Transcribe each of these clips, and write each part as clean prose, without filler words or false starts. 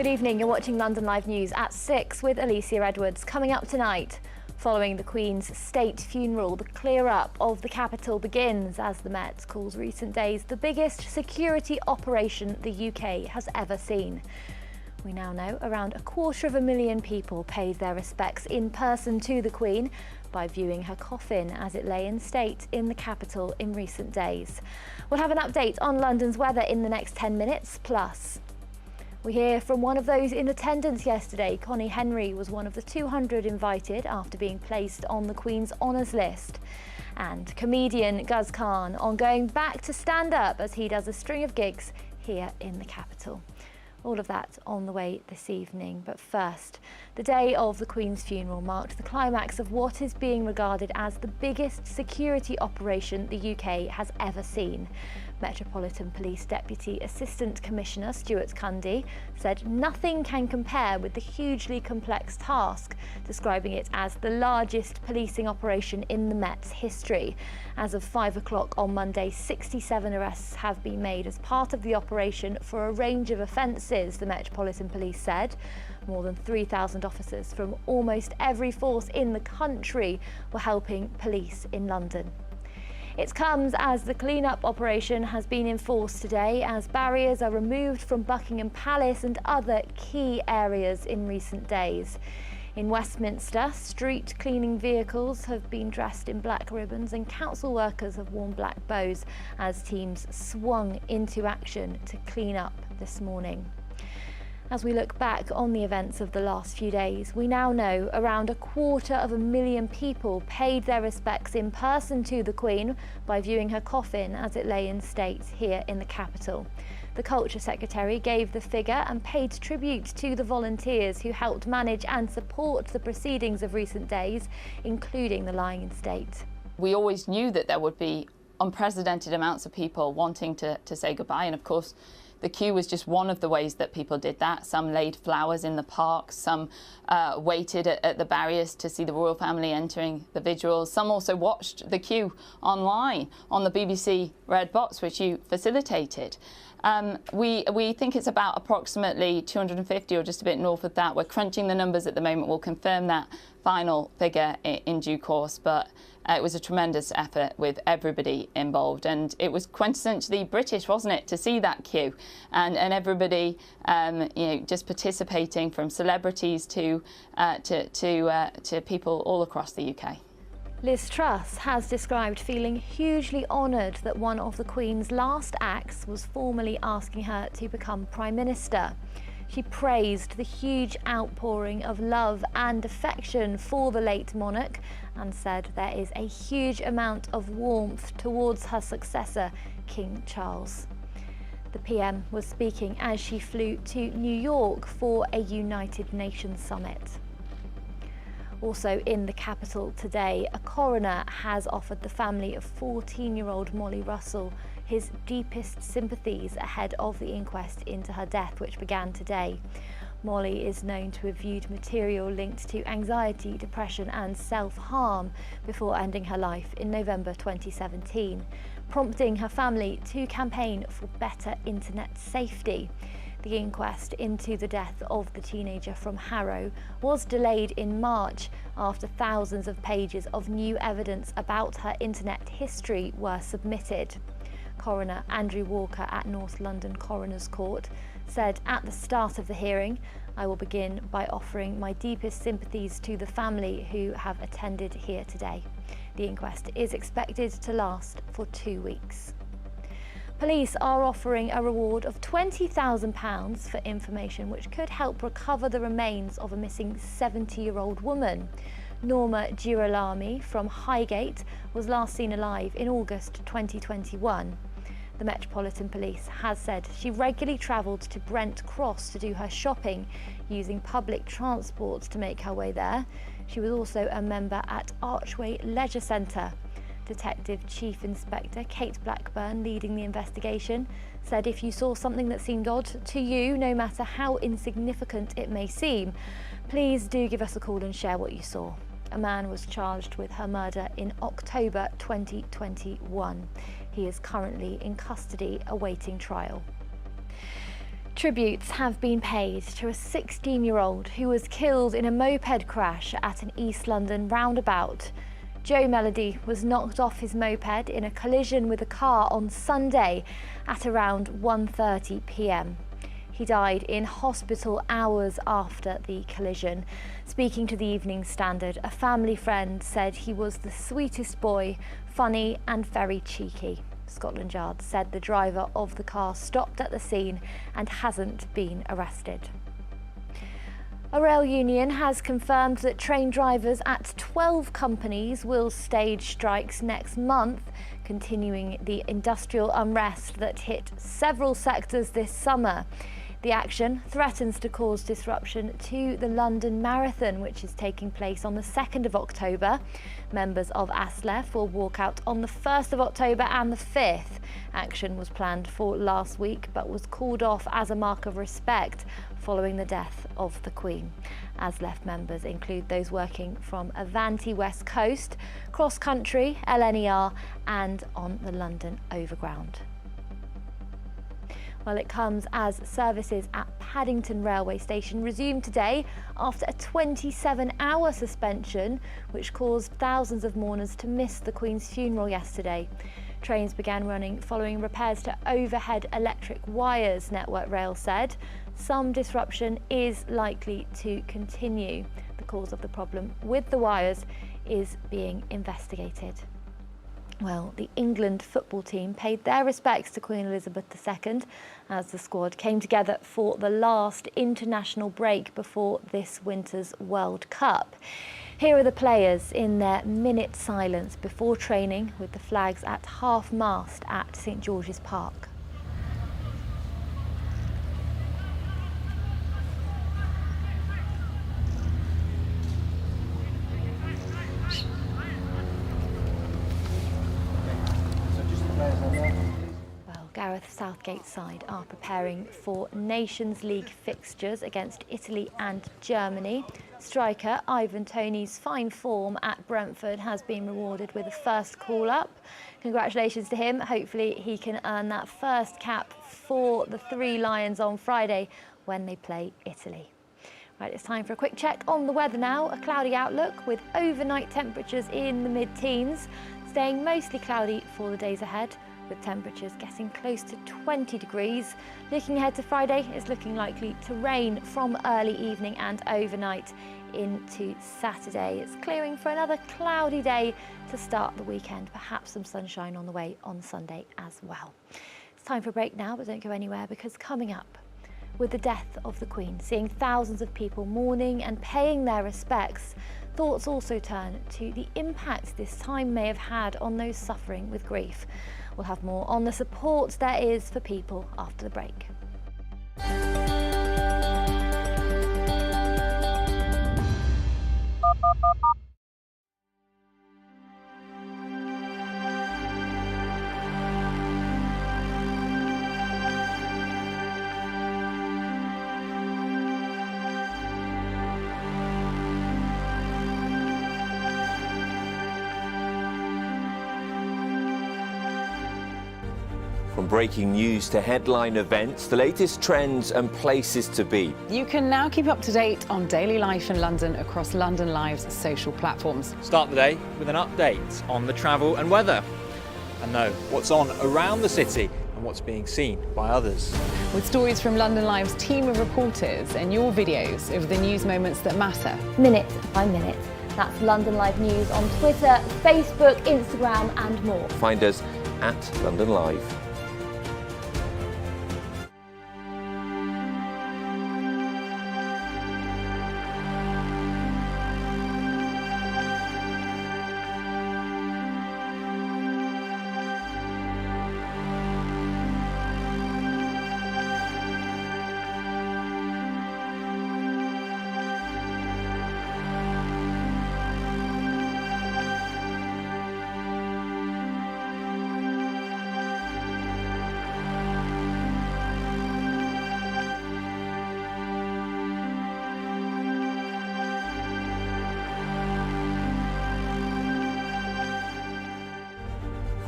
Good evening, you're watching London Live News at 6 with Alicia Edwards. Coming up tonight, following the Queen's state funeral, the clear-up of the capital begins as the Met calls recent days the biggest security operation the UK has ever seen. We now know around 250,000 people paid their respects in person to the Queen by viewing her coffin as it lay in state in the capital in recent days. We'll have an update on London's weather in the next 10 minutes, plus we hear from one of those in attendance yesterday. Connie Henry was one of the 200 invited after being placed on the Queen's Honours List. And comedian Guz Khan on going back to stand-up as he does a string of gigs here in the capital. All of that on the way this evening. But first, the day of the Queen's funeral marked the climax of what is being regarded as the biggest security operation the UK has ever seen. Metropolitan Police Deputy Assistant Commissioner Stuart Cundy said nothing can compare with the hugely complex task, describing it as the largest policing operation in the Met's history. As of 5 o'clock on Monday, 67 arrests have been made as part of the operation for a range of offences, the Metropolitan Police said. More than 3,000 officers from almost every force in the country were helping police in London. It comes as the clean-up operation has been enforced today as barriers are removed from Buckingham Palace and other key areas in recent days. In Westminster, street cleaning vehicles have been dressed in black ribbons and council workers have worn black bows as teams swung into action to clean up this morning. As we look back on the events of the last few days, we now know around 250,000 people paid their respects in person to the Queen by viewing her coffin as it lay in state here in the capital. The Culture Secretary gave the figure and paid tribute to the volunteers who helped manage and support the proceedings of recent days, including the lying in state. We always knew that there would be unprecedented amounts of people wanting to say goodbye, and of course the queue was just one of the ways that people did that. Some laid flowers in the park, some waited at the barriers to see the royal family entering the vigils. Some also watched the queue online on the BBC Red Box, which you facilitated. We think it's about approximately 250 or just a bit north of that. We're crunching the numbers at the moment. We'll confirm that final figure in due course, but it was a tremendous effort with everybody involved, and it was quintessentially British, wasn't it, to see that queue and everybody just participating, from celebrities to people all across the UK. Liz Truss has described feeling hugely honoured that one of the Queen's last acts was formally asking her to become Prime Minister. She praised the huge outpouring of love and affection for the late monarch and said there is a huge amount of warmth towards her successor, King Charles. The PM was speaking as she flew to New York for a United Nations summit. Also in the capital today, a coroner has offered the family of 14-year-old Molly Russell his deepest sympathies ahead of the inquest into her death, which began today. Molly is known to have viewed material linked to anxiety, depression and self-harm before ending her life in November 2017, prompting her family to campaign for better internet safety. The inquest into the death of the teenager from Harrow was delayed in March after thousands of pages of new evidence about her internet history were submitted. Coroner Andrew Walker at North London Coroner's Court said at the start of the hearing, "I will begin by offering my deepest sympathies to the family who have attended here today." The inquest is expected to last for 2 weeks. Police are offering a reward of £20,000 for information which could help recover the remains of a missing 70-year-old woman. Norma Girolami from Highgate was last seen alive in August 2021. The Metropolitan Police has said she regularly travelled to Brent Cross to do her shopping, using public transport to make her way there. She was also a member at Archway Leisure Centre. Detective Chief Inspector Kate Blackburn, leading the investigation, said if you saw something that seemed odd to you, no matter how insignificant it may seem, please do give us a call and share what you saw. A man was charged with her murder in October 2021. He is currently in custody awaiting trial. Tributes have been paid to a 16-year-old who was killed in a moped crash at an East London roundabout. Joe Melody was knocked off his moped in a collision with a car on Sunday at around 1:30 p.m. He died in hospital hours after the collision. Speaking to the Evening Standard, a family friend said he was the sweetest boy, funny and very cheeky. Scotland Yard said the driver of the car stopped at the scene and hasn't been arrested. A rail union has confirmed that train drivers at 12 companies will stage strikes next month, continuing the industrial unrest that hit several sectors this summer. The action threatens to cause disruption to the London Marathon, which is taking place on the 2nd of October. Members of ASLEF will walk out on the 1st of October and the 5th. Action was planned for last week but was called off as a mark of respect following the death of the Queen. ASLEF members include those working from Avanti West Coast, Cross Country, LNER and on the London Overground. Well, it comes as services at Paddington Railway Station resumed today after a 27-hour suspension, which caused thousands of mourners to miss the Queen's funeral yesterday. Trains began running following repairs to overhead electric wires, Network Rail said. Some disruption is likely to continue. The cause of the problem with the wires is being investigated. Well, the England football team paid their respects to Queen Elizabeth II as the squad came together for the last international break before this winter's World Cup. Here are the players in their minute silence before training with the flags at half-mast at St George's Park. Gareth Southgate's side are preparing for Nations League fixtures against Italy and Germany. Striker Ivan Toney's fine form at Brentford has been rewarded with a first call-up. Congratulations to him. Hopefully he can earn that first cap for the Three Lions on Friday when they play Italy. Right, it's time for a quick check on the weather now. A cloudy outlook with overnight temperatures in the mid-teens, staying mostly cloudy for the days ahead, with temperatures getting close to 20 degrees. Looking ahead to Friday, it's looking likely to rain from early evening and overnight into Saturday. It's clearing for another cloudy day to start the weekend, perhaps some sunshine on the way on Sunday as well. It's time for a break now, but don't go anywhere, because coming up, with the death of the Queen, seeing thousands of people mourning and paying their respects, thoughts also turn to the impact this time may have had on those suffering with grief. We'll have more on the support there is for people after the break. From breaking news to headline events, the latest trends and places to be. You can now keep up to date on daily life in London across London Live's social platforms. Start the day with an update on the travel and weather, and know what's on around the city and what's being seen by others. With stories from London Live's team of reporters and your videos of the news moments that matter. Minute by minute. That's London Live News on Twitter, Facebook, Instagram and more. Find us at London Live.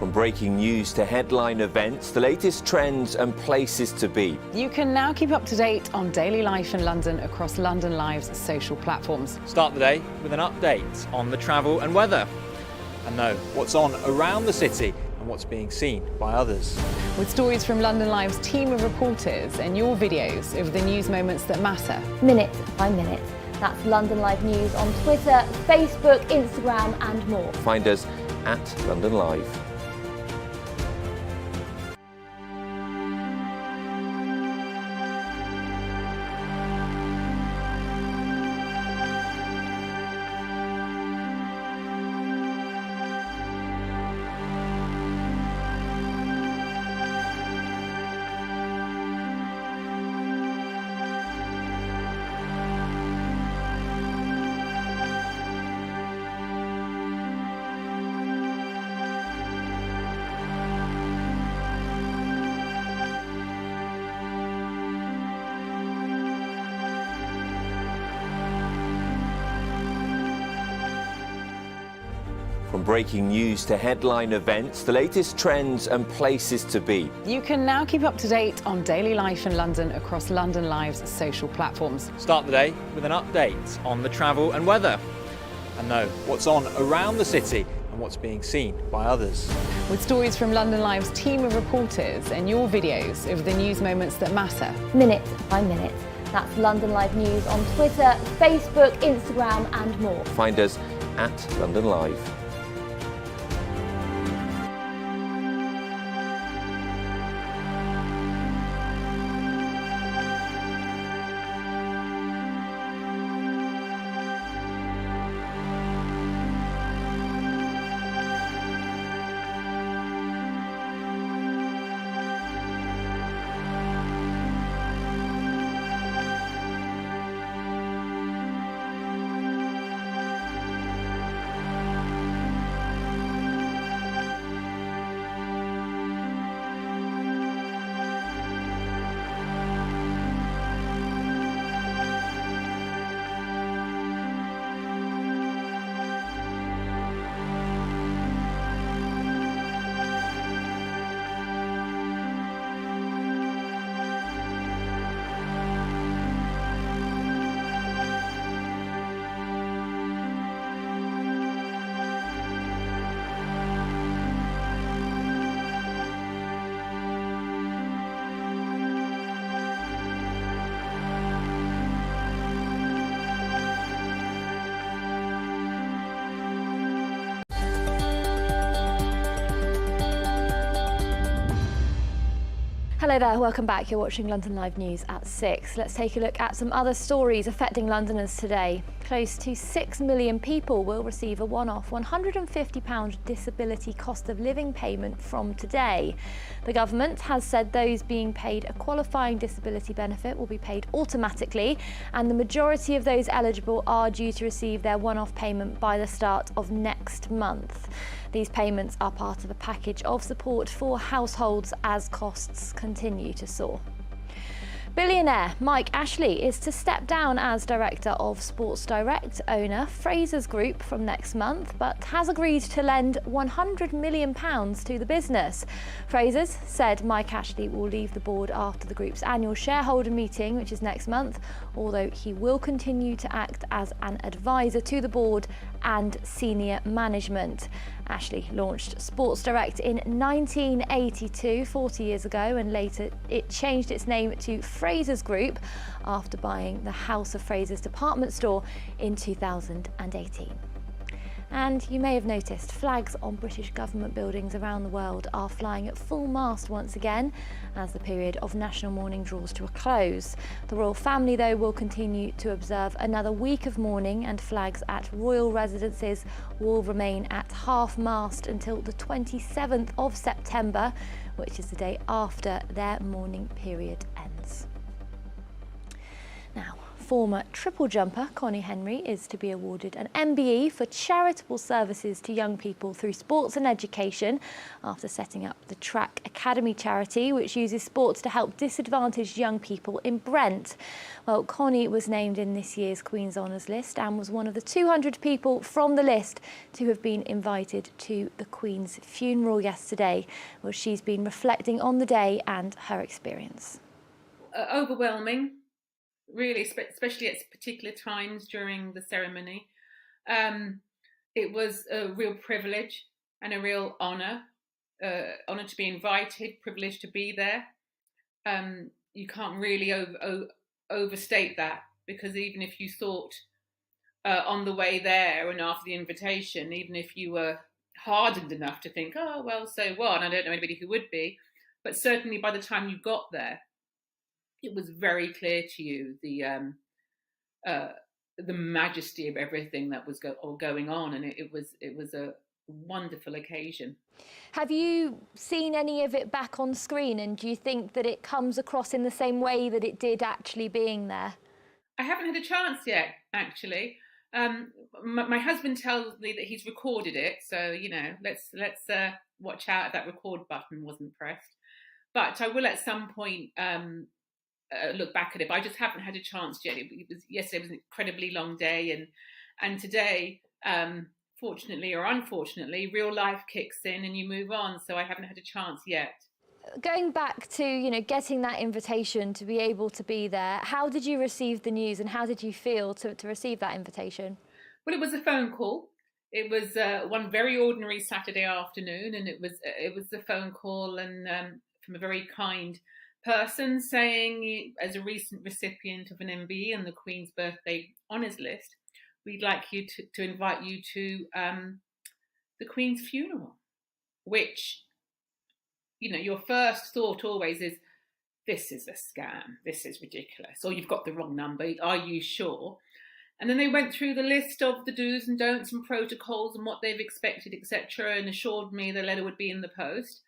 From breaking news to headline events, the latest trends and places to be. You can now keep up to date on daily life in London across London Live's social platforms. Start the day with an update on the travel and weather, and know what's on around the city and what's being seen by others. With stories from London Live's team of reporters and your videos of the news moments that matter. Minute by minute. That's London Live News on Twitter, Facebook, Instagram and more. Find us at London Live. From breaking news to headline events, the latest trends and places to be. You can now keep up to date on daily life in London across London Live's social platforms. Start the day with an update on the travel and weather, and know what's on around the city and what's being seen by others. With stories from London Live's team of reporters and your videos of the news moments that matter. Minute by minute. That's London Live News on Twitter, Facebook, Instagram and more. Find us at London Live. Hello there, welcome back. You're watching London Live News at 6. Let's take a look at some other stories affecting Londoners today. Close to 6 million people will receive a one-off £150 disability cost of living payment from today. The government has said those being paid a qualifying disability benefit will be paid automatically, and the majority of those eligible are due to receive their one-off payment by the start of next month. These payments are part of a package of support for households as costs continue to soar. Billionaire Mike Ashley is to step down as director of Sports Direct owner Frasers Group from next month, but has agreed to lend £100 million to the business. Frasers said Mike Ashley will leave the board after the group's annual shareholder meeting, which is next month, although he will continue to act as an advisor to the board and senior management. Ashley launched Sports Direct in 1982, 40 years ago, and later it changed its name to Frasers Group after buying the House of Frasers department store in 2018. And you may have noticed flags on British government buildings around the world are flying at full mast once again as the period of national mourning draws to a close. The royal family, though, will continue to observe another week of mourning, and flags at royal residences will remain at half-mast until the 27th of September, which is the day after their mourning period ends. Now, former triple jumper Connie Henry is to be awarded an MBE for charitable services to young people through sports and education after setting up the Track Academy charity, which uses sports to help disadvantaged young people in Brent. Well, Connie was named in this year's Queen's Honours list and was one of the 200 people from the list to have been invited to the Queen's funeral yesterday, where she's been reflecting on the day and her experience. Overwhelming, really, especially at particular times during the ceremony. It was a real privilege and a real honour to be invited, privilege to be there. You can't really overstate that, because even if you thought on the way there and after the invitation, even if you were hardened enough to think, oh, well, so what? I don't know anybody who would be. But certainly by the time you got there, it was very clear to you the majesty of everything that was going on, and it was a wonderful occasion. Have you seen any of it back on screen, and do you think that it comes across in the same way that it did actually being there? I haven't had a chance yet, actually. My husband tells me that he's recorded it, so let's watch out if that record button wasn't pressed. But I will at some point look back at it, but I just haven't had a chance yet. Yesterday was an incredibly long day, and today, fortunately or unfortunately, real life kicks in and you move on. So I haven't had a chance yet. Going back to getting that invitation to be able to be there, how did you receive the news and how did you feel to receive that invitation? Well, it was a phone call. It was one very ordinary Saturday afternoon, and it was a phone call and from a very kind person saying, as a recent recipient of an MBE on the Queen's Birthday Honours list, we'd like you to invite you to the Queen's funeral, which, your first thought always is, this is a scam, this is ridiculous, or you've got the wrong number, are you sure? And then they went through the list of the do's and don'ts and protocols and what they've expected, etc., and assured me the letter would be in the post.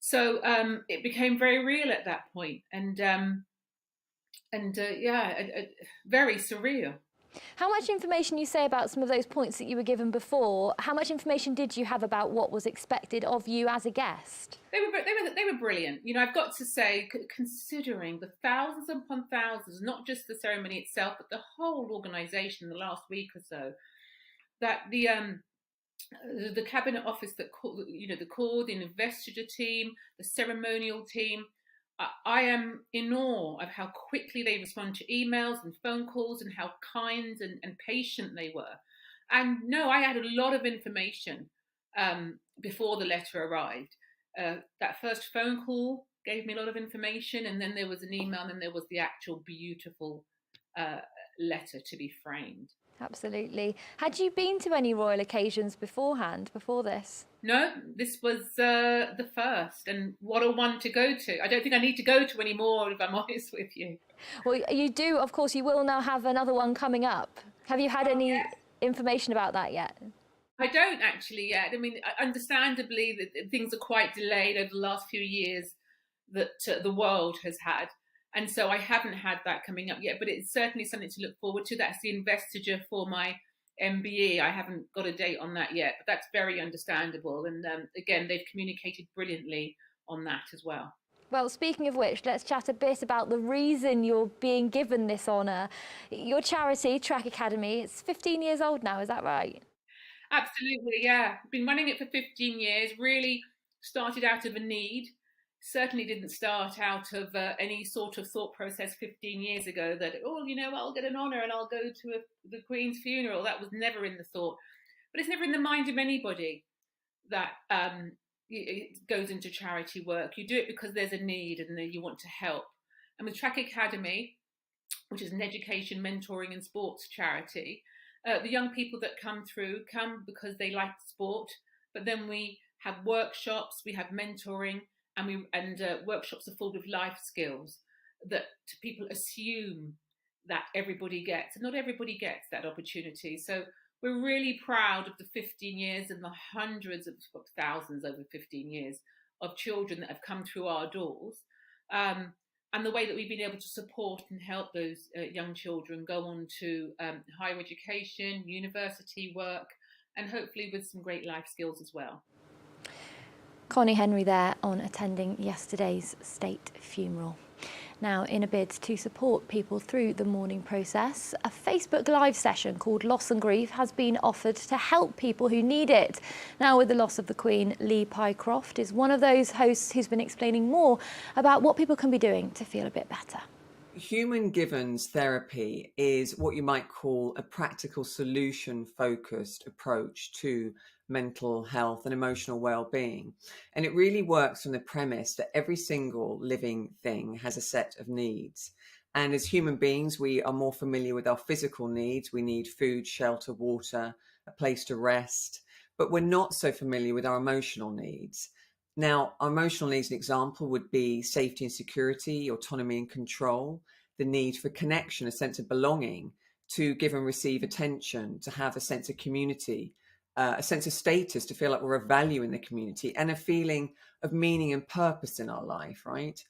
So it became very real at that point, and very surreal. How much information you say about some of those points that you were given before? How much information did you have about what was expected of you as a guest? They were brilliant. I've got to say, considering the thousands upon thousands, not just the ceremony itself, but the whole organisation in the last week or so, that the cabinet office that the investiture team, the ceremonial team, I am in awe of how quickly they respond to emails and phone calls and how kind and patient they were. And no, I had a lot of information before the letter arrived. That first phone call gave me a lot of information, and then there was an email, and then there was the actual beautiful letter to be framed. Absolutely. Had you been to any royal occasions beforehand, before this? No, this was the first, and what a one to go to. I don't think I need to go to any more, if I'm honest with you. Well, you do, of course, you will now have another one coming up. Have you had any information about that yet? I don't actually yet. I mean, understandably, things are quite delayed over the last few years that the world has had. And so I haven't had that coming up yet, but it's certainly something to look forward to. That's the investiture for my MBE. I haven't got a date on that yet, but that's very understandable. And again, they've communicated brilliantly on that as well. Well, speaking of which, let's chat a bit about the reason you're being given this honour. Your charity, Track Academy, it's 15 years old now, is that right? Absolutely, yeah. Been running it for 15 years, really started out of a need. Certainly didn't start out of any sort of thought process 15 years ago that, I'll get an honour and I'll go to the Queen's funeral. That was never in the thought. But it's never in the mind of anybody that it goes into charity work. You do it because there's a need and you want to help. And with Track Academy, which is an education, mentoring and sports charity, the young people that come because they like sport, but then we have workshops, we have mentoring, and workshops are full of life skills that people assume that everybody gets, and not everybody gets that opportunity. So we're really proud of the 15 years and the hundreds of thousands over 15 years of children that have come through our doors. and the way that we've been able to support and help those young children go on to higher education, university work, and hopefully with some great life skills as well. Connie Henry there on attending yesterday's state funeral. Now, in a bid to support people through the mourning process, a Facebook Live session called Loss and Grief has been offered to help people who need it. Now, with the loss of the Queen, Lee Pycroft is one of those hosts who's been explaining more about what people can be doing to feel a bit better. Human Givens therapy is what you might call a practical solution-focused approach to mental health and emotional well-being. And it really works from the premise that every single living thing has a set of needs. And as human beings, we are more familiar with our physical needs. We need food, shelter, water, a place to rest, but we're not so familiar with our emotional needs. Now, our emotional needs, an example, would be safety and security, autonomy and control, the need for connection, a sense of belonging, to give and receive attention, to have a sense of community, a sense of status, to feel like we're of value in the community, and a feeling of meaning and purpose in our life, right?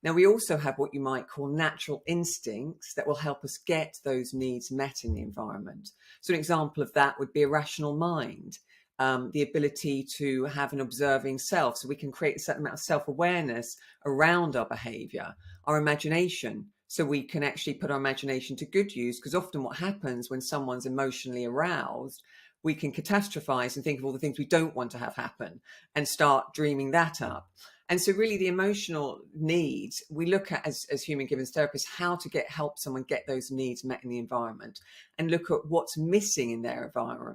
Now, we also have what you might call natural instincts that will help us get those needs met in the environment. So an example of that would be a rational mind, the ability to have an observing self, so we can create a certain amount of self-awareness around our behavior, our imagination, so we can actually put our imagination to good use, because often what happens when someone's emotionally aroused, we can catastrophize and think of all the things we don't want to have happen and start dreaming that up. And so really the emotional needs, we look at as Human Givens therapists, how to help someone get those needs met in the environment, and look at what's missing in their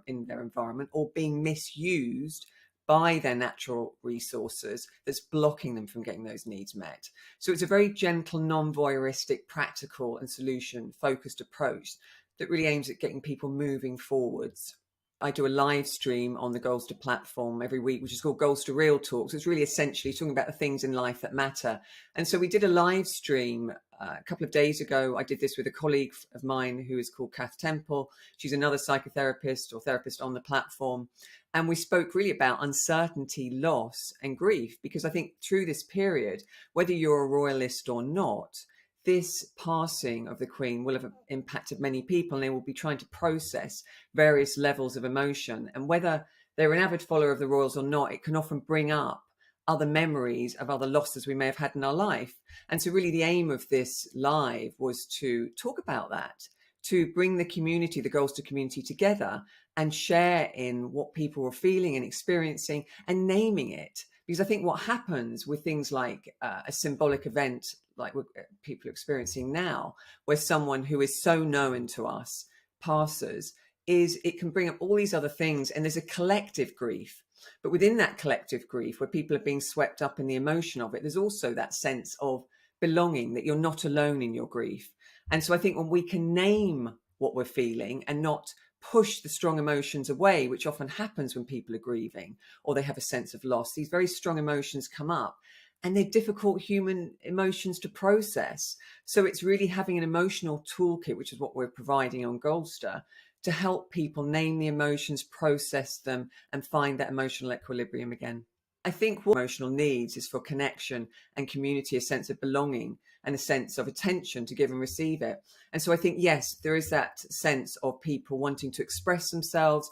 environment or being misused by their natural resources that's blocking them from getting those needs met. So it's a very gentle, non-voyeuristic, practical and solution-focused approach that really aims at getting people moving forwards. I do a live stream on the Goldster platform every week, which is called Goldster Real Talks. It's really essentially talking about the things in life that matter. And so we did a live stream a couple of days ago. I did this with a colleague of mine who is called Kath Temple. She's another psychotherapist or therapist on the platform. And we spoke really about uncertainty, loss and grief, because I think through this period, whether you're a royalist or not, this passing of the Queen will have impacted many people, and they will be trying to process various levels of emotion. And whether they're an avid follower of the royals or not, it can often bring up other memories of other losses we may have had in our life. And so really the aim of this live was to talk about that, to bring the community, the Goldster community together and share in what people were feeling and experiencing and naming it. Because I think what happens with things like a symbolic event like what people are experiencing now, where someone who is so known to us passes, is it can bring up all these other things, and there's a collective grief. But within that collective grief, where people are being swept up in the emotion of it, there's also that sense of belonging, that you're not alone in your grief. And so I think when we can name what we're feeling and not push the strong emotions away, which often happens when people are grieving or they have a sense of loss, these very strong emotions come up. And they're difficult human emotions to process. So it's really having an emotional toolkit, which is what we're providing on Goldster, to help people name the emotions, process them, and find that emotional equilibrium again. I think what emotional needs is for connection and community, a sense of belonging and a sense of attention to give and receive it. And so I think, yes, there is that sense of people wanting to express themselves,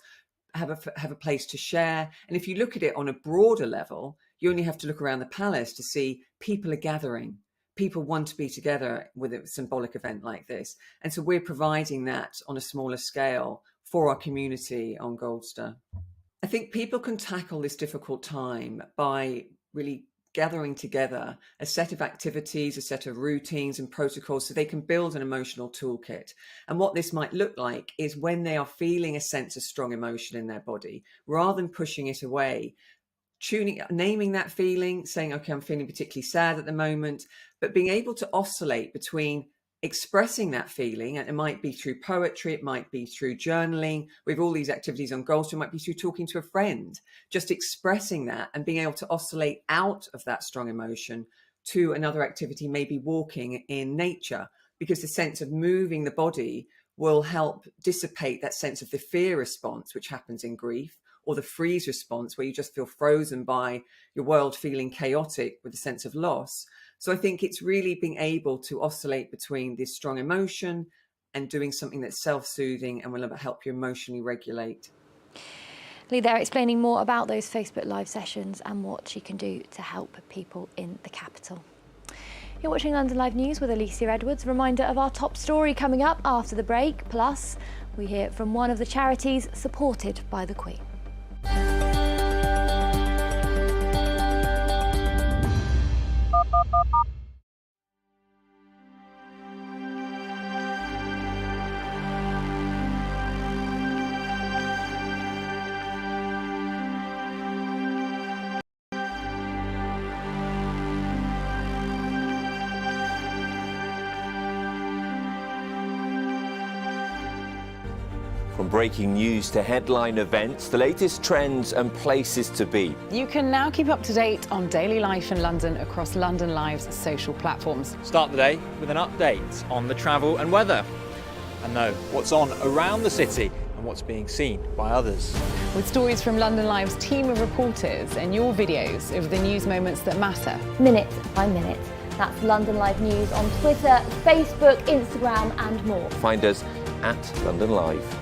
have a place to share. And if you look at it on a broader level, you only have to look around the palace to see people are gathering. People want to be together with a symbolic event like this. And so we're providing that on a smaller scale for our community on Goldster. I think people can tackle this difficult time by really gathering together a set of activities, a set of routines and protocols so they can build an emotional toolkit. And what this might look like is when they are feeling a sense of strong emotion in their body, rather than pushing it away, naming that feeling, saying, okay, I'm feeling particularly sad at the moment, but being able to oscillate between expressing that feeling, and it might be through poetry, it might be through journaling. We have all these activities on Goldster, it might be through talking to a friend, just expressing that and being able to oscillate out of that strong emotion to another activity, maybe walking in nature, because the sense of moving the body will help dissipate that sense of the fear response, which happens in grief, or the freeze response, where you just feel frozen by your world feeling chaotic with a sense of loss. So I think it's really being able to oscillate between this strong emotion and doing something that's self-soothing and will help you emotionally regulate. Lee there explaining more about those Facebook Live sessions and what she can do to help people in the capital. You're watching London Live News with Alicia Edwards. Reminder of our top story coming up after the break. Plus, we hear from one of the charities supported by the Queen. From breaking news to headline events, the latest trends and places to be. You can now keep up to date on daily life in London across London Live's social platforms. Start the day with an update on the travel and weather, and know what's on around the city and what's being seen by others. With stories from London Live's team of reporters and your videos of the news moments that matter. Minute by minute. That's London Live News on Twitter, Facebook, Instagram and more. Find us at London Live.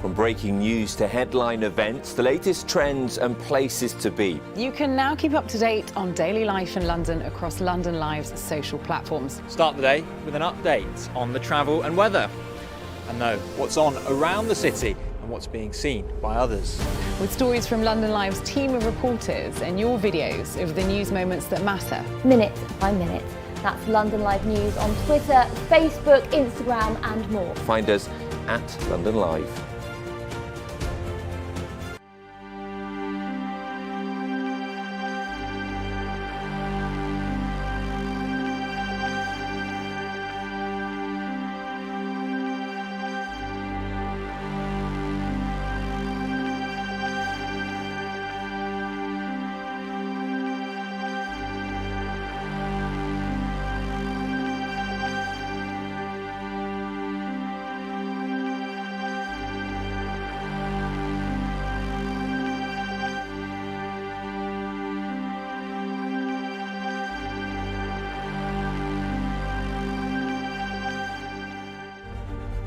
From breaking news to headline events, the latest trends and places to be. You can now keep up to date on daily life in London across London Live's social platforms. Start the day with an update on the travel and weather, and know what's on around the city and what's being seen by others. With stories from London Live's team of reporters and your videos of the news moments that matter. Minute by minute. That's London Live News on Twitter, Facebook, Instagram and more. Find us at London Live.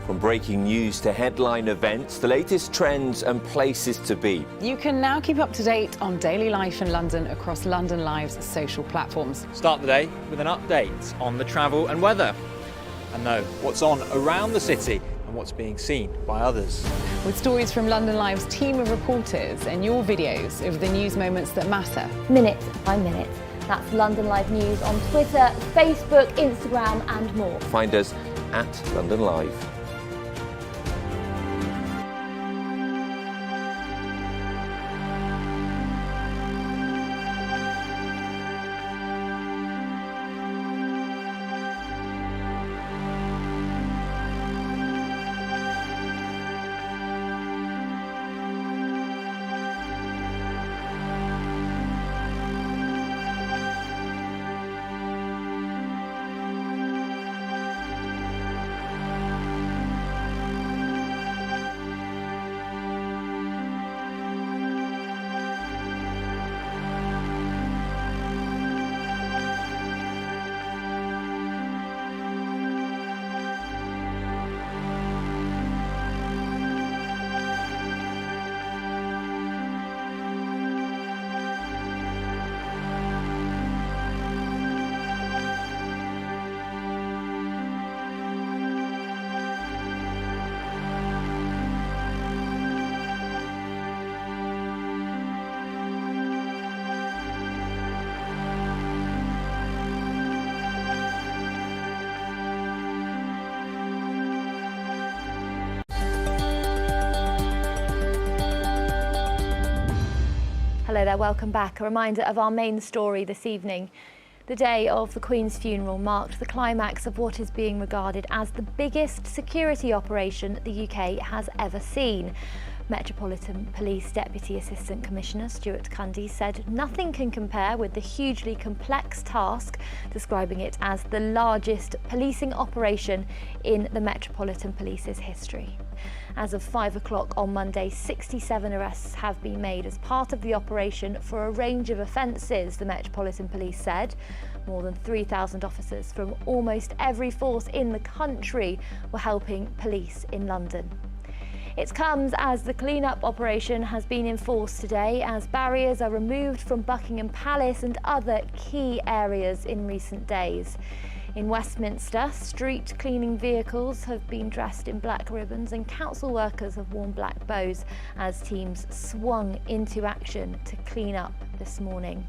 From breaking news to headline events, the latest trends and places to be. You can now keep up to date on daily life in London across London Live's social platforms. Start the day with an update on the travel and weather, and know what's on around the city and what's being seen by others. With stories from London Live's team of reporters and your videos of the news moments that matter. Minute by minute. That's London Live News on Twitter, Facebook, Instagram and more. Find us at London Live. Hello there, welcome back. A reminder of our main story this evening. The day of the Queen's funeral marked the climax of what is being regarded as the biggest security operation the UK has ever seen. Metropolitan Police Deputy Assistant Commissioner Stuart Cundy said nothing can compare with the hugely complex task, describing it as the largest policing operation in the Metropolitan Police's history. As of 5 o'clock on Monday, 67 arrests have been made as part of the operation for a range of offences, the Metropolitan Police said. More than 3,000 officers from almost every force in the country were helping police in London. It comes as the clean-up operation has been enforced today as barriers are removed from Buckingham Palace and other key areas in recent days. In Westminster, street cleaning vehicles have been dressed in black ribbons and council workers have worn black bows as teams swung into action to clean up this morning.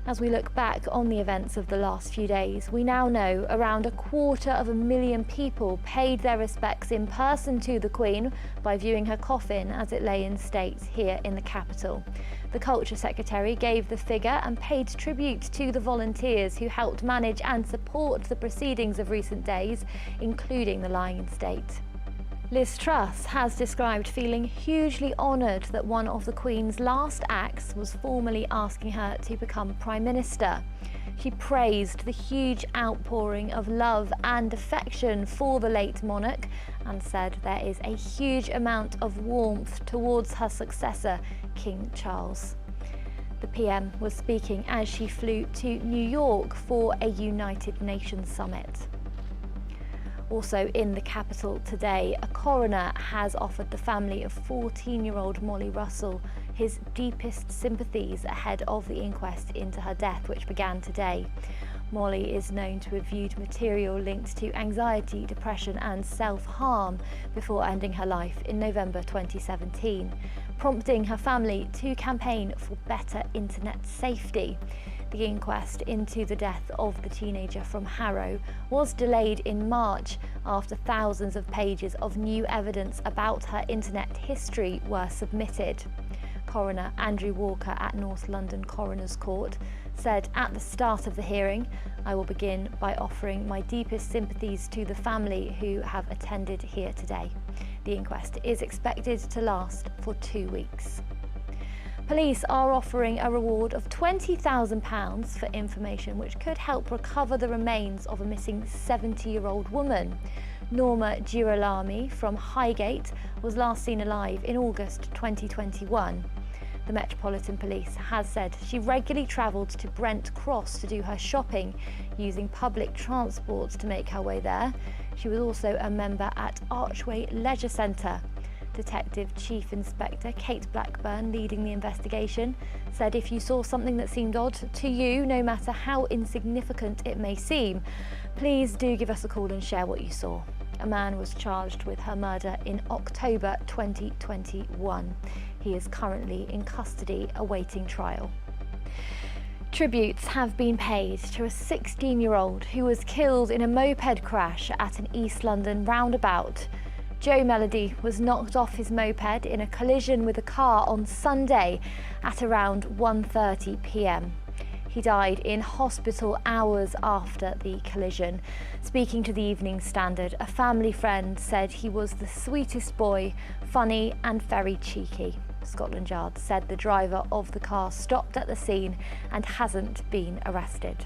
As we look back on the events of the last few days, we now know around 250,000 people paid their respects in person to the Queen by viewing her coffin as it lay in state here in the capital. The Culture Secretary gave the figure and paid tribute to the volunteers who helped manage and support the proceedings of recent days, including the lying in state. Liz Truss has described feeling hugely honoured that one of the Queen's last acts was formally asking her to become Prime Minister. She praised the huge outpouring of love and affection for the late monarch and said there is a huge amount of warmth towards her successor, King Charles. The PM was speaking as she flew to New York for a United Nations summit. Also in the capital today, a coroner has offered the family of 14-year-old Molly Russell his deepest sympathies ahead of the inquest into her death, which began today. Molly is known to have viewed material linked to anxiety, depression and self-harm before ending her life in November 2017, prompting her family to campaign for better internet safety. The inquest into the death of the teenager from Harrow was delayed in March after thousands of pages of new evidence about her internet history were submitted. Coroner Andrew Walker at North London Coroner's Court said at the start of the hearing, "I will begin by offering my deepest sympathies to the family who have attended here today." The inquest is expected to last for 2 weeks. Police are offering a reward of £20,000 for information which could help recover the remains of a missing 70-year-old woman. Norma Girolami from Highgate was last seen alive in August 2021. The Metropolitan Police has said she regularly travelled to Brent Cross to do her shopping, using public transport to make her way there. She was also a member at Archway Leisure Centre. Detective Chief Inspector Kate Blackburn, leading the investigation, said if you saw something that seemed odd to you, no matter how insignificant it may seem, please do give us a call and share what you saw. A man was charged with her murder in October 2021. He is currently in custody awaiting trial. Tributes have been paid to a 16-year-old who was killed in a moped crash at an East London roundabout. Joe Melody was knocked off his moped in a collision with a car on Sunday at around 1:30 p.m. He died in hospital hours after the collision. Speaking to the Evening Standard, a family friend said he was the sweetest boy, funny and very cheeky. Scotland Yard said the driver of the car stopped at the scene and hasn't been arrested.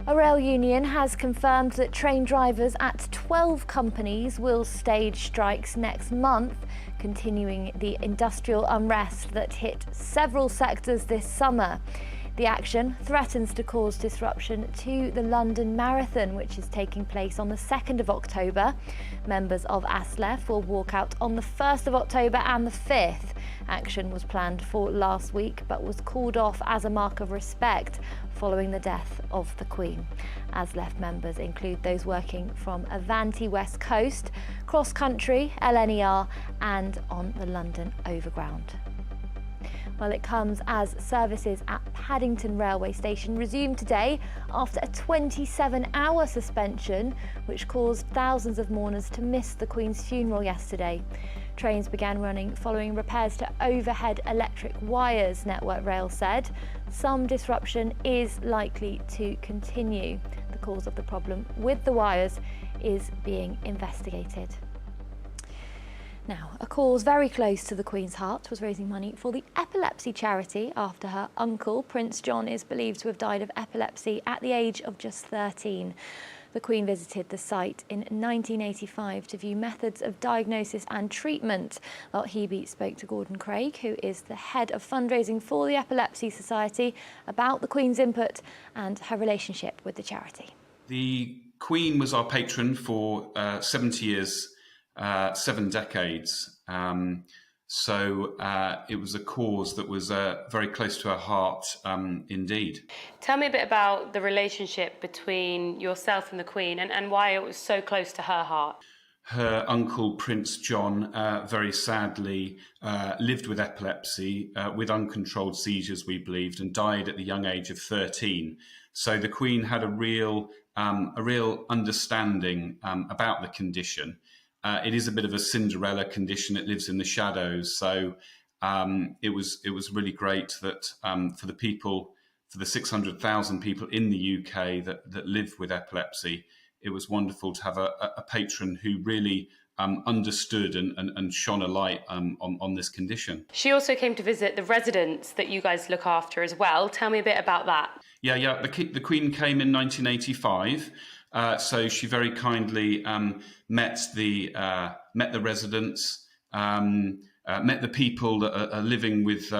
A rail union has confirmed that train drivers at 12 companies will stage strikes next month, continuing the industrial unrest that hit several sectors this summer. The action threatens to cause disruption to the London Marathon, which is taking place on the 2nd of October. Members of ASLEF will walk out on the 1st of October and the 5th. Action was planned for last week but was called off as a mark of respect following the death of the Queen. ASLEF members include those working from Avanti West Coast, Cross Country, LNER and on the London Overground. Well, it comes as services at Paddington Railway Station resumed today after a 27-hour suspension, which caused thousands of mourners to miss the Queen's funeral yesterday. Trains began running following repairs to overhead electric wires, Network Rail said. Some disruption is likely to continue. The cause of the problem with the wires is being investigated. Now, a cause very close to the Queen's heart was raising money for the epilepsy charity after her uncle, Prince John, is believed to have died of epilepsy at the age of just 13. The Queen visited the site in 1985 to view methods of diagnosis and treatment. Well, Hebe spoke to Gordon Craig, who is the head of fundraising for the Epilepsy Society, about the Queen's input and her relationship with the charity. The Queen was our patron for 70 years, 7 decades. So it was a cause that was very close to her heart indeed. Tell me a bit about the relationship between yourself and the Queen and why it was so close to her heart. Her uncle, Prince John, very sadly lived with epilepsy, with uncontrolled seizures, we believed, and died at the young age of 13. So the Queen had a real understanding about the condition. It is a bit of a Cinderella condition. It lives in the shadows. So it was really great that for the 600,000 people in the UK that live with epilepsy, it was wonderful to have a patron who really understood and shone a light on this condition. She also came to visit the residents that you guys look after as well. Tell me a bit about that. Yeah. The Queen came in 1985. So she very kindly met the residents, met the people that are living with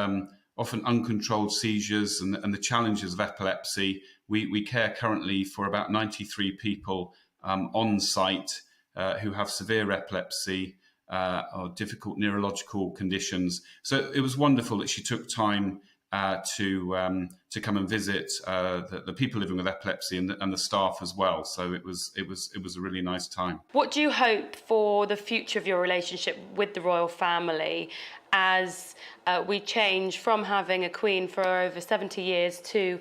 often uncontrolled seizures and the challenges of epilepsy. We care currently for about 93 people on site who have severe epilepsy or difficult neurological conditions. So it was wonderful that she took time to come and visit the people living with epilepsy and the staff as well. So it was a really nice time. What do you hope for the future of your relationship with the royal family as we change from having a Queen for over 70 years to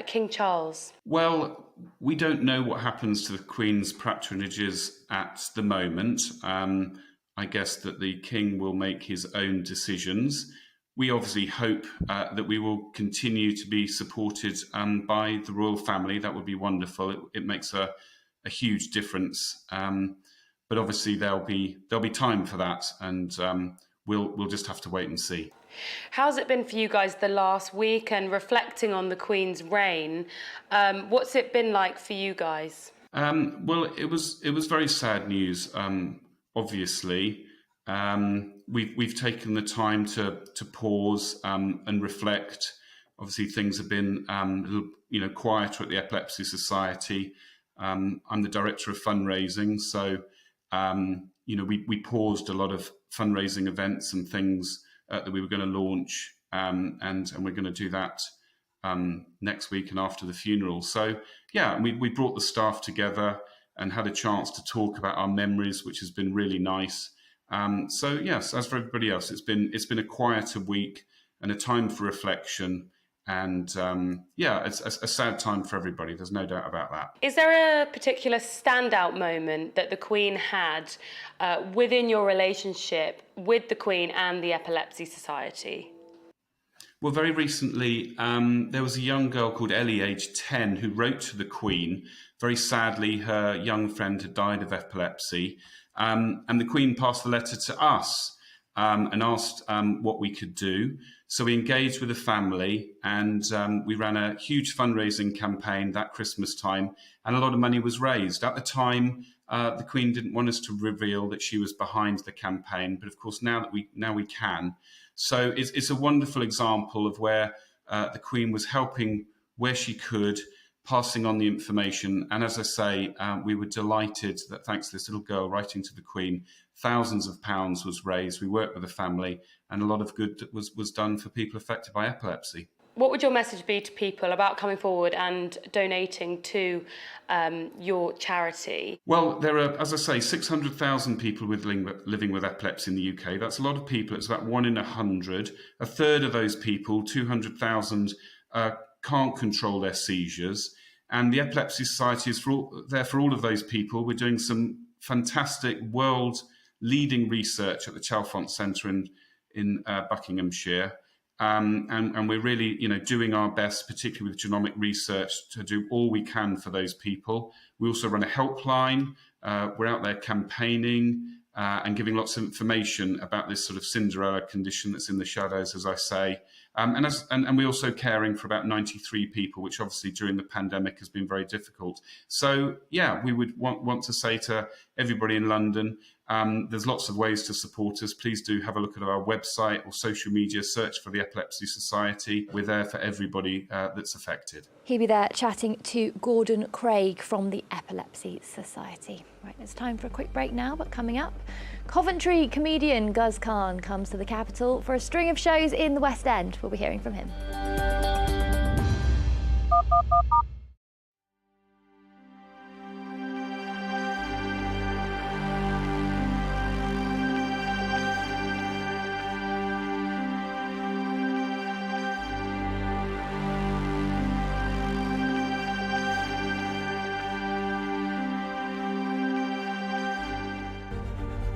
King Charles? Well, we don't know what happens to the Queen's patronages at the moment. I guess that the King will make his own decisions. We obviously hope that we will continue to be supported by the royal family. That would be wonderful. It makes a huge difference. But obviously there'll be time for that, and we'll just have to wait and see. How's it been for you guys the last week and reflecting on the Queen's reign? What's it been like for you guys? Well, it was very sad news. Obviously. We've taken the time to pause and reflect. Obviously, things have been a little, quieter at the Epilepsy Society. I'm the director of fundraising, so we paused a lot of fundraising events and things that we were going to launch, and we're going to do that next week and after the funeral. So yeah, we brought the staff together and had a chance to talk about our memories, which has been really nice. So yes, as for everybody else, it's been a quieter week and a time for reflection, and it's a sad time for everybody. There's no doubt about that. Is there a particular standout moment that the Queen had within your relationship with the Queen and the Epilepsy Society? Well, very recently, there was a young girl called Ellie, aged 10, who wrote to the Queen. Very sadly, her young friend had died of epilepsy. And the Queen passed the letter to us and asked what we could do. So we engaged with the family, and we ran a huge fundraising campaign that Christmas time, and a lot of money was raised. At the time, the Queen didn't want us to reveal that she was behind the campaign, but of course now we can. So it's a wonderful example of where the Queen was helping where she could, passing on the information. And as I say, we were delighted that thanks to this little girl writing to the Queen, thousands of pounds was raised. We worked with the family, and a lot of good was done for people affected by epilepsy. What would your message be to people about coming forward and donating to your charity? Well, there are, as I say, 600,000 people living with epilepsy in the UK. That's a lot of people. It's about 1 in 100. A third of those people, 200,000, can't control their seizures. And the Epilepsy Society is there for all of those people. We're doing some fantastic world leading research at the Chalfont Centre in Buckinghamshire. And we're really, doing our best, particularly with genomic research, to do all we can for those people. We also run a helpline. We're out there campaigning and giving lots of information about this sort of Cinderella condition that's in the shadows, as I say. And we're also caring for about 93 people, which obviously during the pandemic has been very difficult. So, yeah, we would want to say to everybody in London, there's lots of ways to support us. Please do have a look at our website or social media, search for the Epilepsy Society. We're there for everybody that's affected. He'll be there chatting to Gordon Craig from the Epilepsy Society. Right, it's time for a quick break now, but coming up, Coventry comedian Guz Khan comes to the capital for a string of shows in the West End. We'll be hearing from him.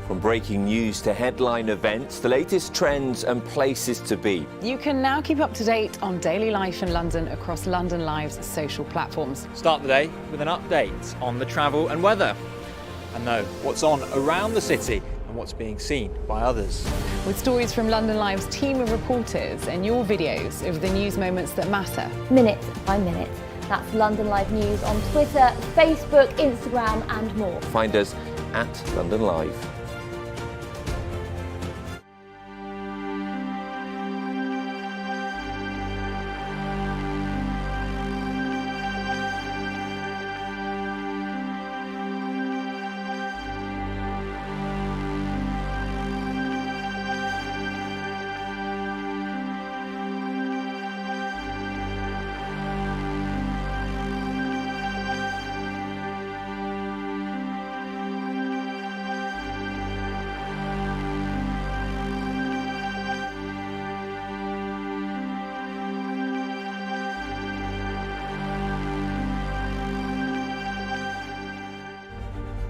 From breaking news to headline events, the latest trends and places to be. You can now keep up to date on daily life in London across London Live's social platforms. Start the day with an update on the travel and weather, and know what's on around the city and what's being seen by others. With stories from London Live's team of reporters and your videos of the news moments that matter. Minute by minute. That's London Live News on Twitter, Facebook, Instagram and more. Find us at London Live.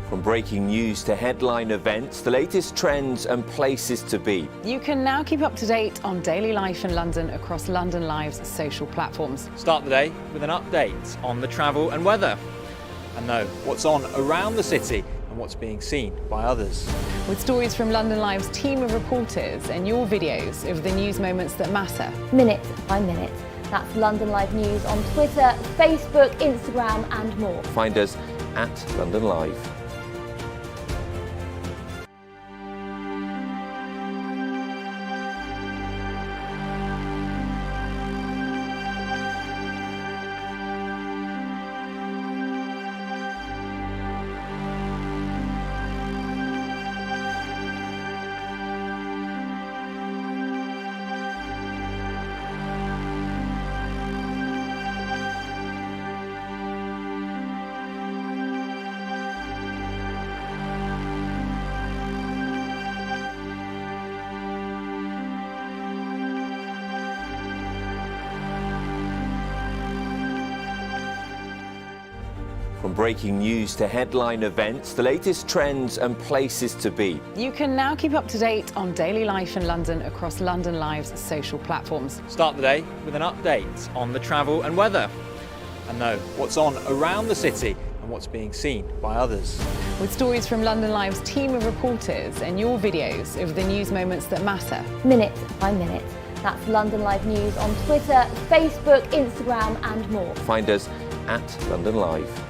From breaking news to headline events, the latest trends and places to be. You can now keep up to date on daily life in London across London Live's social platforms. Start the day with an update on the travel and weather, and know what's on around the city and what's being seen by others. With stories from London Live's team of reporters and your videos of the news moments that matter. Minute by minute. That's London Live News on Twitter, Facebook, Instagram and more. Find us at London Live. From breaking news to headline events, the latest trends and places to be. You can now keep up to date on daily life in London across London Live's social platforms. Start the day with an update on the travel and weather, and know what's on around the city and what's being seen by others. With stories from London Live's team of reporters and your videos of the news moments that matter. Minute by minute. That's London Live News on Twitter, Facebook, Instagram and more. Find us at London Live.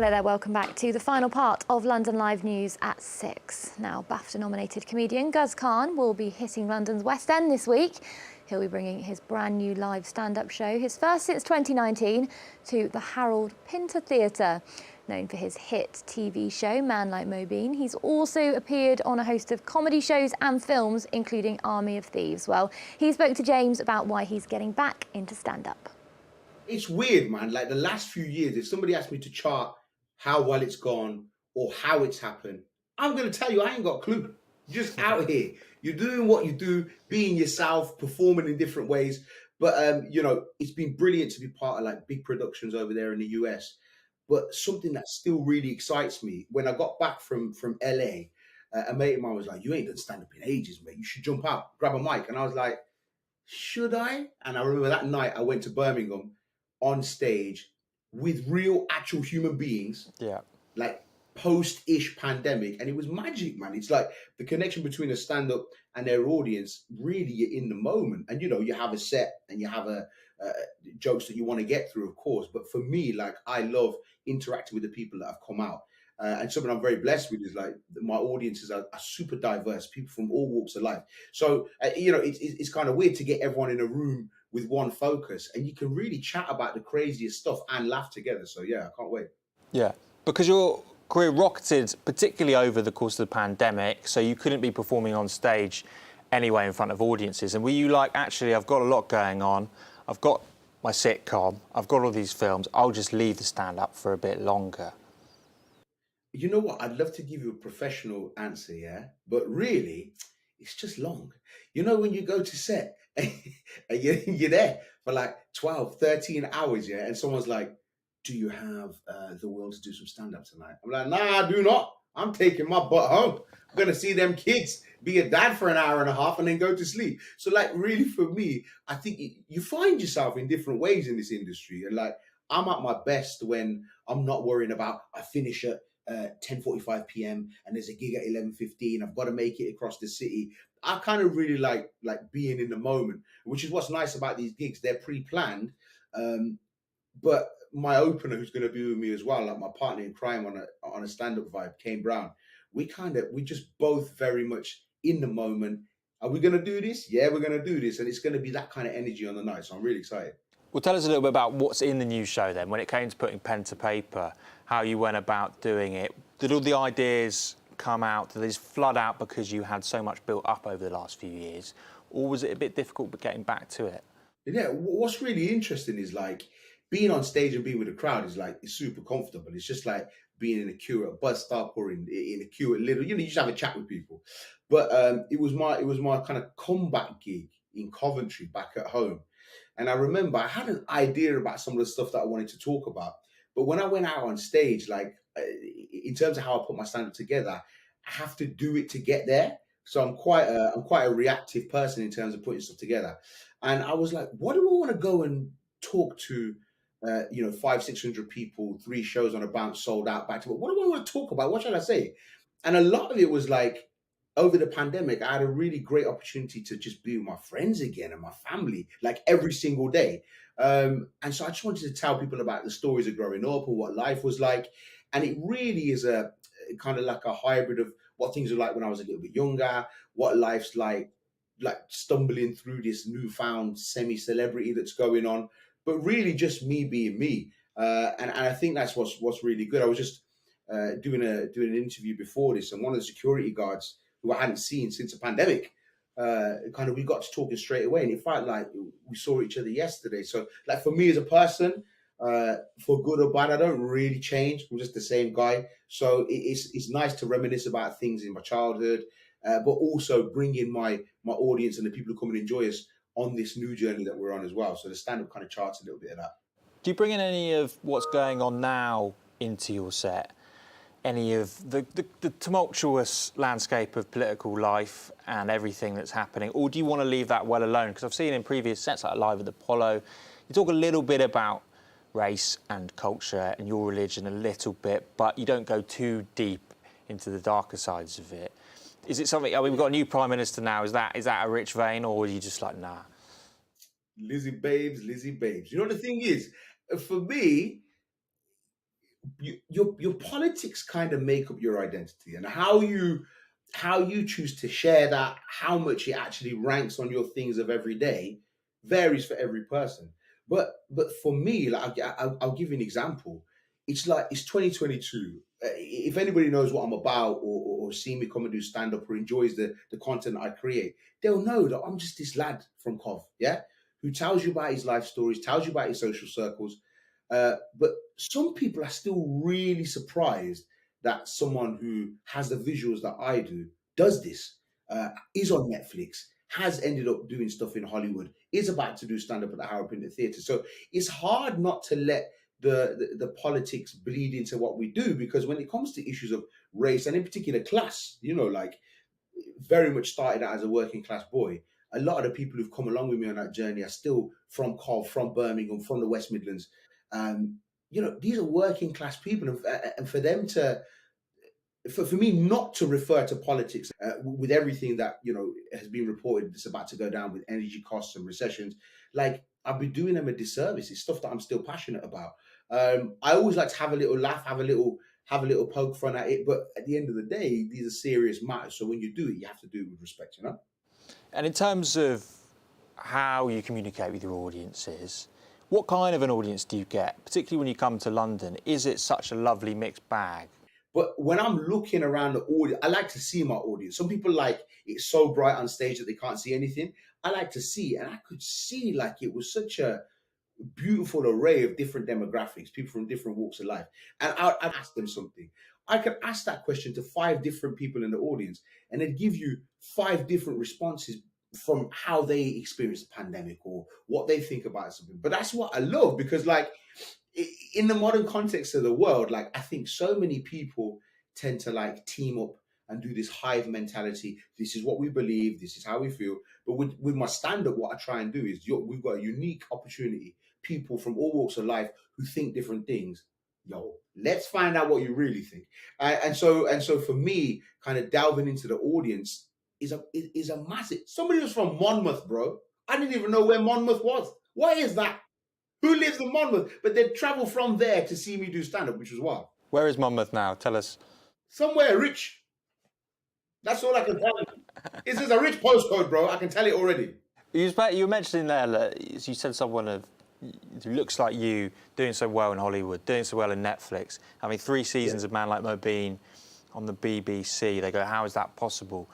Hello there, welcome back to the final part of London Live News at 6. Now, BAFTA-nominated comedian Guz Khan will be hitting London's West End this week. He'll be bringing his brand new live stand-up show, his first since 2019, to the Harold Pinter Theatre. Known for his hit TV show, Man Like Mobeen, he's also appeared on a host of comedy shows and films, including Army of Thieves. Well, he spoke to James about why he's getting back into stand-up. It's weird, man. Like the last few years, if somebody asked me to chart how well it's gone or how it's happened, I'm going to tell you, I ain't got a clue. Just out here. You're doing what you do, being yourself, performing in different ways. But, you know, it's been brilliant to be part of like big productions over there in the US. But something that still really excites me, when I got back from LA, a mate of mine was like, you ain't done stand-up in ages, mate. You should jump out, grab a mic. And I was like, should I? And I remember that night I went to Birmingham on stage with real actual human beings, like post-ish pandemic, and it was magic, man. It's like the connection between a stand-up and their audience, really you're in the moment. And you know, you have a set and you have a jokes that you want to get through, of course, but for me, like, I love interacting with the people that have come out. And something I'm very blessed with is like my audiences are super diverse, people from all walks of life. So, you know, it's kind of weird to get everyone in a room with one focus, and you can really chat about the craziest stuff and laugh together. So yeah, I can't wait. Yeah, because your career rocketed, particularly over the course of the pandemic, so you couldn't be performing on stage anyway in front of audiences. And were you like, actually, I've got a lot going on, I've got my sitcom, I've got all these films, I'll just leave the stand-up for a bit longer? You know what? I'd love to give you a professional answer, yeah? But really, it's just long. You know, when you go to set and you're there for like 12, 13 hours, yeah? And someone's like, do you have the will to do some stand-up tonight? I'm like, nah, I do not. I'm taking my butt home. I'm going to see them kids, be a dad for an hour and a half, and then go to sleep. So, like, really, for me, I think you find yourself in different ways in this industry. And, like, I'm at my best when I'm not worrying about, I finish at 10:45 p.m. and there's a gig at 11:15. I've got to make it across the city. I kind of really like being in the moment, which is what's nice about these gigs. They're pre-planned. But my opener, who's going to be with me as well, like my partner in crime on a stand-up vibe, Kane Brown, we just both very much in the moment. Are we going to do this? Yeah, we're going to do this. And it's going to be that kind of energy on the night. So I'm really excited. Well, tell us a little bit about what's in the new show then. When it came to putting pen to paper, how you went about doing it. Did all the ideas come out? Did they just flood out because you had so much built up over the last few years? Or was it a bit difficult getting back to it? Yeah, what's really interesting is like being on stage and being with a crowd is like, it's super comfortable. It's just like being in a queue at a bus stop or in a queue at Lidl. You know, you just have a chat with people. But it was my kind of comeback gig in Coventry back at home. And I remember I had an idea about some of the stuff that I wanted to talk about. But when I went out on stage, like in terms of how I put my stand-up together, I have to do it to get there. So I'm quite a reactive person in terms of putting stuff together. And I was like, what do I want to go and talk to, 500-600 people, 3 shows on a bounce, sold out, back to what do I want to talk about? What should I say? And a lot of it was like, over the pandemic, I had a really great opportunity to just be with my friends again and my family, like every single day. And so I just wanted to tell people about the stories of growing up and what life was like. And it really is a kind of like a hybrid of what things were like when I was a little bit younger, what life's like stumbling through this newfound semi-celebrity that's going on, but really just me being me. And I think that's what's really good. I was just doing an interview before this, and one of the security guards who I hadn't seen since the pandemic, we got to talking straight away, and it felt like we saw each other yesterday. So like for me as a person, for good or bad, I don't really change. I'm just the same guy. So it's nice to reminisce about things in my childhood, but also bring in my audience and the people who come and enjoy us on this new journey that we're on as well. So the stand-up kind of charts a little bit of that. Do you bring in any of what's going on now into your set? Any of the tumultuous landscape of political life and everything that's happening? Or do you want to leave that well alone? Because I've seen in previous sets like Live at the Apollo, you talk a little bit about race and culture and your religion a little bit, but you don't go too deep into the darker sides of it. Is it something, we've got a new Prime Minister now, is that a rich vein, or are you just like, nah? Lizzie babes. You know, the thing is, for me, your politics kind of make up your identity, and how you choose to share that, how much it actually ranks on your things of every day, varies for every person. But for me, like I'll give you an example. It's like it's 2022. If anybody knows what I'm about, or see me come and do stand up, or enjoys the content I create, they'll know that I'm just this lad from Cov, yeah, who tells you about his life stories, tells you about his social circles. But some people are still really surprised that someone who has the visuals that I do does this, is on Netflix, has ended up doing stuff in Hollywood, is about to do stand up at the Howard Pinter Theatre. So it's hard not to let the politics bleed into what we do, because when it comes to issues of race, and in particular class, like very much started out as a working class boy. A lot of the people who've come along with me on that journey are still from Cov, from Birmingham, from the West Midlands. These are working class people, and for them to, for me not to refer to politics with everything that has been reported that's about to go down with energy costs and recessions, like I'll be doing them a disservice. It's stuff that I'm still passionate about. I always like to have a little laugh, have a little poke fun at it, but at the end of the day, these are serious matters. So when you do it, you have to do it with respect, And in terms of how you communicate with your audiences, what kind of an audience do you get, particularly when you come to London? Is it such a lovely mixed bag? But when I'm looking around the audience, I like to see my audience. Some people like it's so bright on stage that they can't see anything. I like to see, and I could see like it was such a beautiful array of different demographics, people from different walks of life. And I'd ask them something. I could ask that question to 5 different people in the audience, and they'd give you 5 different responses from how they experience the pandemic or what they think about something. But that's what I love, because like in the modern context of the world, like I think so many people tend to like team up and do this hive mentality. This is what we believe. This is how we feel. But with my stand-up, what I try and do is we've got a unique opportunity. People from all walks of life who think different things. Let's find out what you really think. And so for me, kind of delving into the audience is a massive. Somebody was from Monmouth, bro. I didn't even know where Monmouth was. What is that? Who lives in Monmouth? But they'd travel from there to see me do stand-up, which was wild. Where is Monmouth now? Tell us. Somewhere rich. That's all I can tell you. It's just a rich postcode, bro. I can tell it already. You were mentioning there that you said someone who looks like you, doing so well in Hollywood, doing so well in Netflix. I mean, 3 seasons of Man Like Mo Bean on the BBC. They go, how is that possible?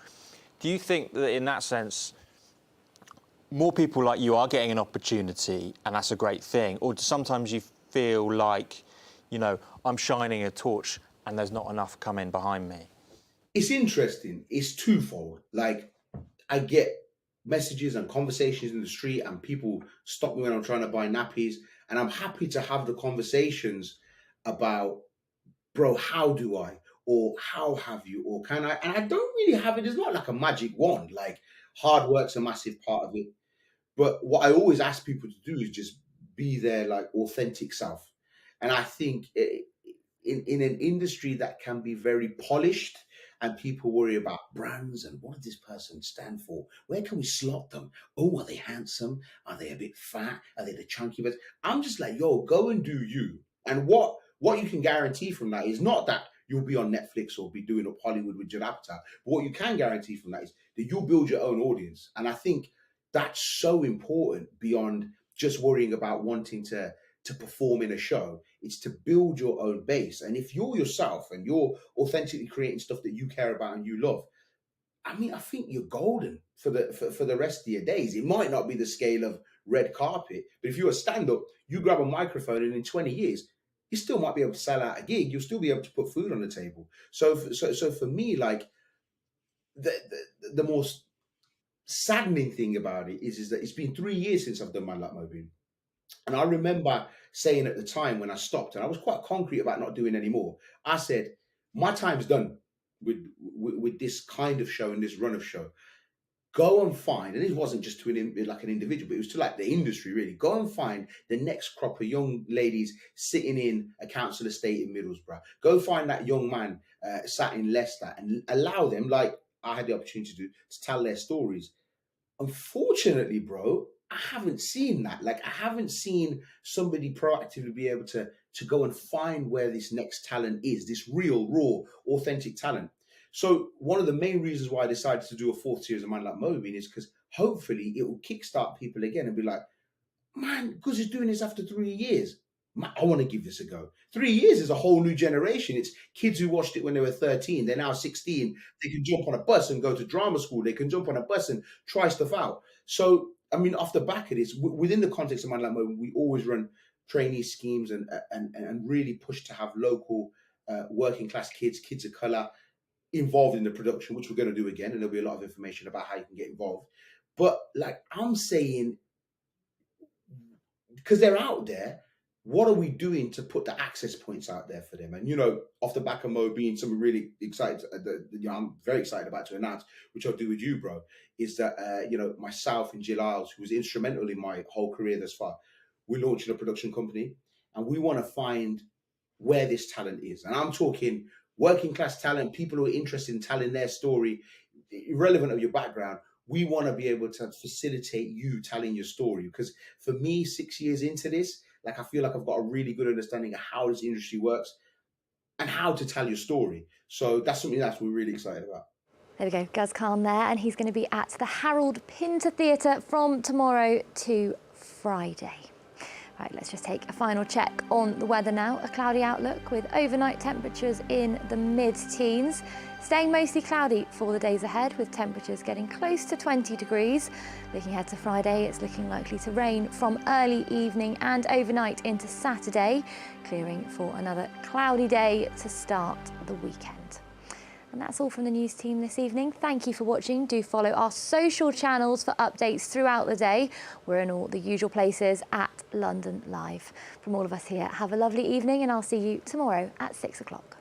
Do you think that in that sense, more people like you are getting an opportunity and that's a great thing? Or do sometimes you feel like, I'm shining a torch and there's not enough coming behind me? It's interesting. It's twofold. Like, I get messages and conversations in the street, and people stop me when I'm trying to buy nappies, and I'm happy to have the conversations about, bro, how do I? Or how have you? Or can I? And I don't really have it. It's not like a magic wand. Like, hard work's a massive part of it. But what I always ask people to do is just be their like authentic self. And I think in an industry that can be very polished, and people worry about brands and what does this person stand for? Where can we slot them? Oh, are they handsome? Are they a bit fat? Are they the chunky bits? I'm just like, go and do you. And what you can guarantee from that is not that you'll be on Netflix or be doing up Hollywood with Judd Apatow. But what you can guarantee from that is that you'll build your own audience. And I think that's so important beyond just worrying about wanting to perform in a show. It's to build your own base. And if you're yourself and you're authentically creating stuff that you care about and you love, I think you're golden for the rest of your days. It might not be the scale of red carpet, but if you're a stand-up, you grab a microphone and in 20 years, you still might be able to sell out a gig. You'll still be able to put food on the table. So for me, like the most saddening thing about it is that it's been 3 years since I've done Man Like Mo Bean. And I remember saying at the time when I stopped, and I was quite concrete about not doing any more, I said, my time's done with this kind of show and this run of show. Go and find, and it wasn't just to an individual, but it was to like the industry really. Go and find the next crop of young ladies sitting in a council estate in Middlesbrough. Go find that young man sat in Leicester and allow them, like I had the opportunity to do, to tell their stories. Unfortunately, bro, I haven't seen that. Like, I haven't seen somebody proactively be able to go and find where this next talent is, this real, raw, authentic talent. So one of the main reasons why I decided to do a 4th series of Man Like Mobeen is because hopefully it will kickstart people again and be like, man, because he's doing this after 3 years. Man, I want to give this a go. 3 years is a whole new generation. It's kids who watched it when they were 13. They're now 16. They can jump on a bus and go to drama school. They can jump on a bus and try stuff out. So, I mean, off the back of this, within the context of Man Like Mobeen, we always run trainee schemes and really push to have local working class kids of colour involved in the production, which we're going to do again. And there'll be a lot of information about how you can get involved. But like I'm saying, because they're out there, what are we doing to put the access points out there for them? And, you know, off the back of Mo being something really excited, I'm very excited about to announce, which I'll do with you, bro, is that, you know, myself and Jill Isles, who was instrumental in my whole career thus far, we're launching a production company and we want to find where this talent is. And I'm talking working class talent, people who are interested in telling their story, irrelevant of your background. We want to be able to facilitate you telling your story. Because for me, 6 years into this, like I feel like I've got a really good understanding of how this industry works and how to tell your story. So that's something that we're really excited about. There we go, Guz Khan there, and he's going to be at the Harold Pinter Theatre from tomorrow to Friday. Right, let's just take a final check on the weather now. A cloudy outlook with overnight temperatures in the mid-teens. Staying mostly cloudy for the days ahead with temperatures getting close to 20 degrees. Looking ahead to Friday, it's looking likely to rain from early evening and overnight into Saturday, clearing for another cloudy day to start the weekend. And that's all from the news team this evening. Thank you for watching. Do follow our social channels for updates throughout the day. We're in all the usual places at London Live. From all of us here, have a lovely evening and I'll see you tomorrow at 6 o'clock.